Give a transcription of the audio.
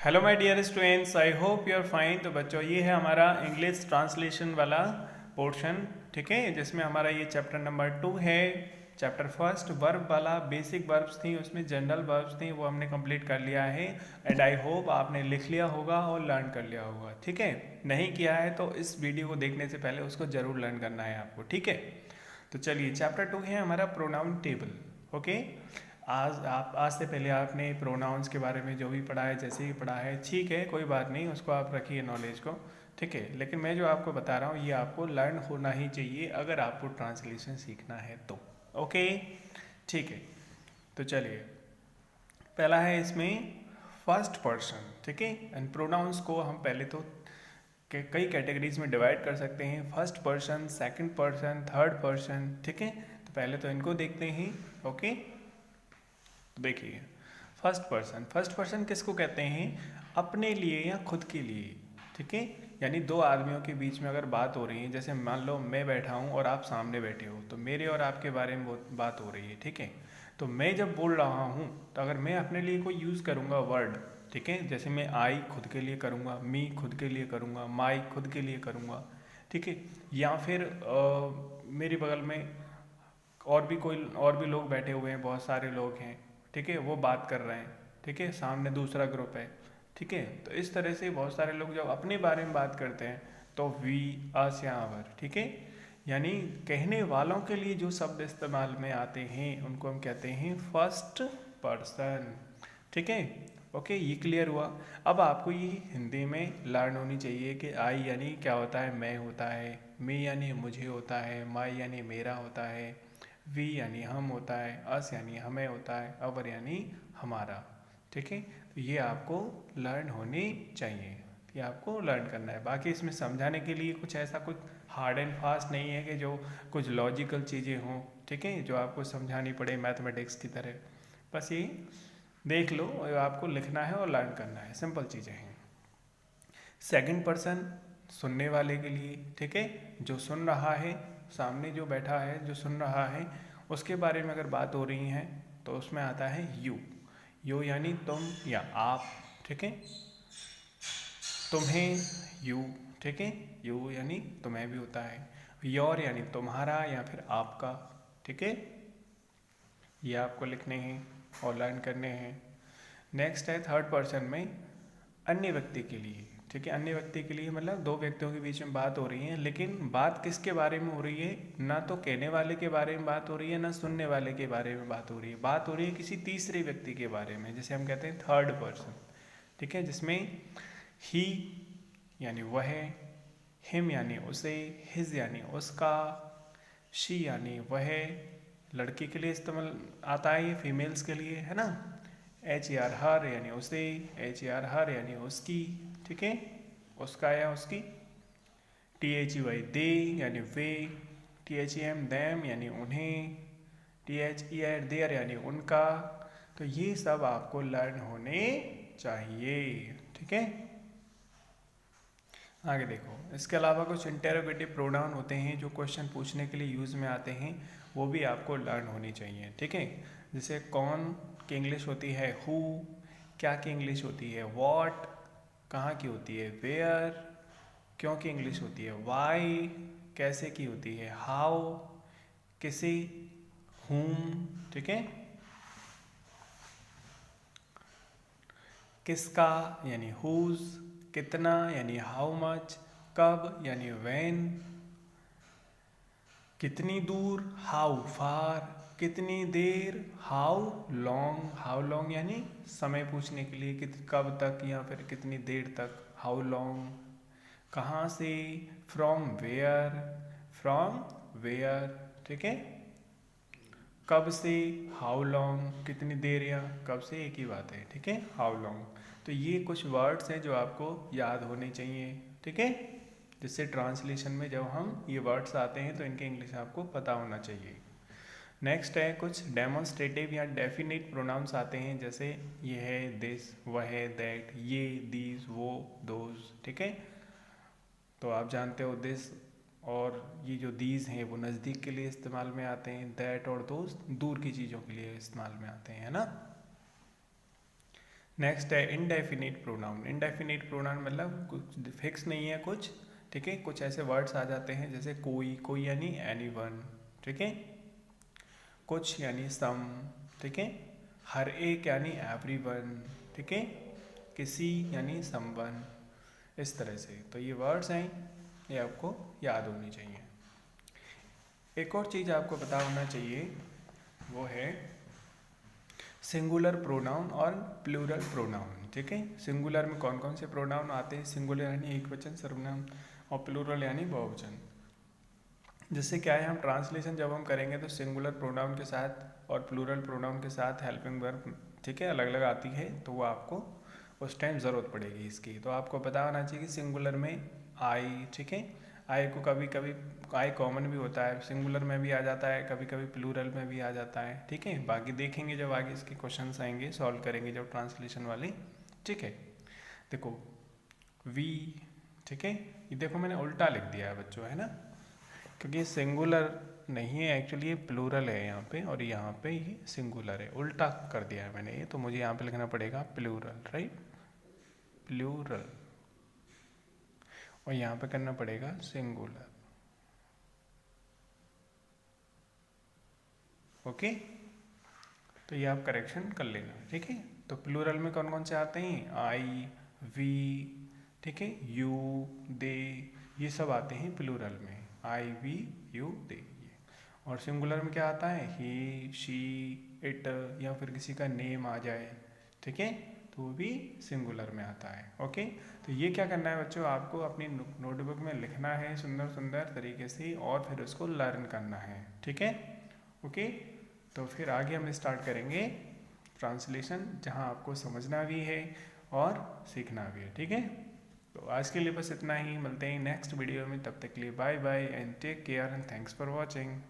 Hello my dear students, I hope you are fine. तो बच्चों, ये है हमारा इंग्लिश ट्रांसलेशन वाला पोर्शन, ठीक है, जिसमें हमारा ये चैप्टर नंबर 2 है। चैप्टर फर्स्ट वर्ब वाला, बेसिक वर्ब्स थी, उसमें जनरल वर्ब्स थी, वो हमने कंप्लीट कर लिया है। एंड आई होप आपने लिख लिया होगा और लर्न कर लिया होगा, ठीक है। नहीं किया है तो इस वीडियो को देखने से पहले उसको ज़रूर लर्न करना है आपको, ठीक है। तो चलिए, चैप्टर 2 है हमारा प्रोनाउन टेबल। ओके, आज से पहले आपने प्रोनाउंस के बारे में जो भी पढ़ा है, जैसे ही पढ़ा है, ठीक है, कोई बात नहीं, उसको आप रखिए नॉलेज को, ठीक है। लेकिन मैं जो आपको बता रहा हूँ ये आपको लर्न होना ही चाहिए अगर आपको ट्रांसलेशन सीखना है तो। ओके, ठीक है। तो चलिए, पहला है इसमें फर्स्ट पर्सन, ठीक है। एंड प्रोनाउंस को हम पहले तो कई कैटेगरीज में डिवाइड कर सकते हैं, first person, second person, third person, ठीक है। तो पहले तो इनको देखते हैं। ओके, तो देखिए, फर्स्ट पर्सन किसको कहते हैं? अपने लिए या खुद के लिए, ठीक है। यानी दो आदमियों के बीच में अगर बात हो रही है, जैसे मान लो मैं बैठा हूँ और आप सामने बैठे हो, तो मेरे और आपके बारे में बात हो रही है, ठीक है। तो मैं जब बोल रहा हूँ तो अगर मैं अपने लिए कोई यूज़ करूँगा वर्ड, ठीक है, जैसे मैं आई खुद के लिए करूँगा, मी खुद के लिए करूँगा, माई खुद के लिए करूँगा, ठीक है। या फिर मेरे बगल में और भी लोग बैठे हुए हैं, बहुत सारे लोग हैं, ठीक है, वो बात कर रहे हैं, ठीक है, सामने दूसरा ग्रुप है, ठीक है। तो इस तरह से बहुत सारे लोग जब अपने बारे में बात करते हैं तो वी, अस या आवर, ठीक है। यानी कहने वालों के लिए जो शब्द इस्तेमाल में आते हैं उनको हम कहते हैं फर्स्ट पर्सन, ठीक है। ओके, ये क्लियर हुआ। अब आपको ये हिंदी में लर्न होनी चाहिए कि आई यानी क्या होता है? मैं होता है, मी यानी मुझे होता है, माई यानी मेरा होता है, वी यानी हम होता है, अस यानी हमें होता है, अवर यानी हमारा, ठीक है। तो ये आपको लर्न होनी चाहिए, ये आपको लर्न करना है। बाकी इसमें समझाने के लिए कुछ ऐसा कुछ हार्ड एंड फास्ट नहीं है कि जो कुछ लॉजिकल चीज़ें हों, ठीक है, जो आपको समझानी पड़े मैथमेटिक्स की तरह। बस ये देख लो, आपको लिखना है और लर्न करना है, सिंपल चीज़ें हैं। सेकंड पर्सन सुनने वाले के लिए, ठीक है, जो सुन रहा है, सामने जो बैठा है जो सुन रहा है, उसके बारे में अगर बात हो रही है तो उसमें आता है यू। यू यानी तुम या आप, ठीक है, तुम्हें, यू, ठीक है, यू यानी तुम्हें भी होता है। योर यानी तुम्हारा या फिर आपका, ठीक है। ये आपको लिखने हैं और लर्न करने हैं। नेक्स्ट है थर्ड पर्सन में अन्य व्यक्ति के लिए, ठीक है। अन्य व्यक्ति के लिए मतलब दो व्यक्तियों के बीच में बात हो रही है, लेकिन बात किसके बारे में हो रही है? ना तो कहने वाले के बारे में बात हो रही है, ना सुनने वाले के बारे में बात हो रही है, बात हो रही है किसी तीसरे व्यक्ति के बारे में, जिसे हम कहते हैं थर्ड पर्सन, ठीक है। जिसमें ही यानी वह, हिम यानी उसे, हिज यानी उसका, शी यानी वह, लड़की के लिए इस्तेमाल आता है, ये फीमेल्स के लिए है ना। एच ए आर हर यानी उसे, एच ए आर हर यानी उसकी, ठीक है, उसका या उसकी। T H E Y they यानी वे, T H E M them यानी उन्हें, T H E R their यानी उनका। तो ये सब आपको लर्न होने चाहिए, ठीक है। आगे देखो, इसके अलावा कुछ इंटेरोगेटिव प्रोनाउन होते हैं जो क्वेश्चन पूछने के लिए यूज़ में आते हैं, वो भी आपको लर्न होनी चाहिए, ठीक है। जैसे कौन की इंग्लिश होती है हु, क्या की इंग्लिश होती है व्हाट, कहाँ की होती है वेयर, क्यों की इंग्लिश होती है वाई, कैसे की होती है हाउ, किसी, हुम, ठीक है, किसका यानी हुज, कितना यानी हाउ मच, कब यानी व्हेन, कितनी दूर हाउ फार, कितनी देर हाउ लॉन्ग यानी समय पूछने के लिए कब तक या फिर कितनी देर तक, हाउ लॉन्ग। कहाँ से, फ्रॉम वेयर, ठीक है। कब से, हाउ लॉन्ग, कितनी देर या कब से एक ही बात है, ठीक है, हाउ लॉन्ग। तो ये कुछ वर्ड्स हैं जो आपको याद होने चाहिए, ठीक है, जिससे ट्रांसलेशन में जब हम ये वर्ड्स आते हैं तो इनके इंग्लिश आपको पता होना चाहिए। नेक्स्ट है कुछ डेमोन्स्ट्रेटिव या डेफिनेट प्रोनाउंस आते हैं, जैसे ये है दिस, वह है दैट, ये, दीज, वो, दोज, ठीक है। तो आप जानते हो दिस और ये जो दीज हैं वो नज़दीक के लिए इस्तेमाल में आते हैं, दैट और दोज दूर की चीज़ों के लिए इस्तेमाल में आते हैं, है ना। नेक्स्ट है इनडेफिनिट प्रोनाउन। इनडेफिनिट प्रोनाउन मतलब कुछ फिक्स नहीं है कुछ, ठीक है। कुछ ऐसे वर्ड्स आ जाते हैं जैसे कोई, कोई यानी एनीवन, ठीक है। कुछ यानी सम, ठीक है। हर एक यानी एवरीवन, ठीक है। किसी यानी समवन, इस तरह से। तो ये वर्ड्स हैं, ये आपको याद होनी चाहिए। एक और चीज़ आपको पता होना चाहिए, वो है सिंगुलर प्रोनाउन और प्लूरल प्रोनाउन, ठीक है। सिंगुलर में कौन कौन से प्रोनाउन आते हैं? सिंगुलर यानी एक वचन सर्वनाम, और प्लूरल यानी बहुवचन। जिससे क्या है, हम ट्रांसलेशन जब हम करेंगे तो सिंगुलर प्रोनाउन के साथ और प्लूरल प्रोनाउन के साथ हेल्पिंग वर्ब, ठीक है, अलग अलग आती है, तो वो आपको उस टाइम ज़रूरत पड़ेगी इसकी। तो आपको पता होना चाहिए कि सिंगुलर में आई, ठीक है, आई को कभी कभी आई कॉमन भी होता है, सिंगुलर में भी आ जाता है, कभी कभी प्लूरल में भी आ जाता है, ठीक है। बाकी देखेंगे जब आगे इसके क्वेश्चंस आएंगे, सॉल्व करेंगे जब ट्रांसलेशन वाले, ठीक है। देखो वी, ठीक है, ये देखो मैंने उल्टा लिख दिया है बच्चों, है ना, क्योंकि ये सिंगुलर नहीं है एक्चुअली, ये प्लूरल है यहाँ पे, और यहाँ पे ये सिंगुलर है, उल्टा कर दिया है मैंने ये। तो मुझे यहाँ पे लिखना पड़ेगा प्लूरल, राइट, प्लूरल, और यहाँ पे करना पड़ेगा सिंगुलर, ओके। तो ये आप करेक्शन कर लेना, ठीक है। तो प्लूरल में कौन कौन से आते हैं? आई, वी, ठीक है, यू, दे, ये सब आते हैं प्लूरल में, आई, वी, यू, दे, ये। और सिंगुलर में क्या आता है? ही, शी, इट, या फिर किसी का नेम आ जाए, ठीक है, तो वो भी सिंगुलर में आता है, ओके। तो ये क्या करना है बच्चों, आपको अपनी नोटबुक में लिखना है सुंदर सुंदर तरीके से, और फिर उसको लर्न करना है, ठीक है, ओके। तो फिर आगे हम स्टार्ट करेंगे ट्रांसलेशन, जहां आपको समझना भी है और सीखना भी है, ठीक है। तो आज के लिए बस इतना ही, मिलते हैं नेक्स्ट वीडियो में, तब तक के लिए bye bye and take care and thanks for watching.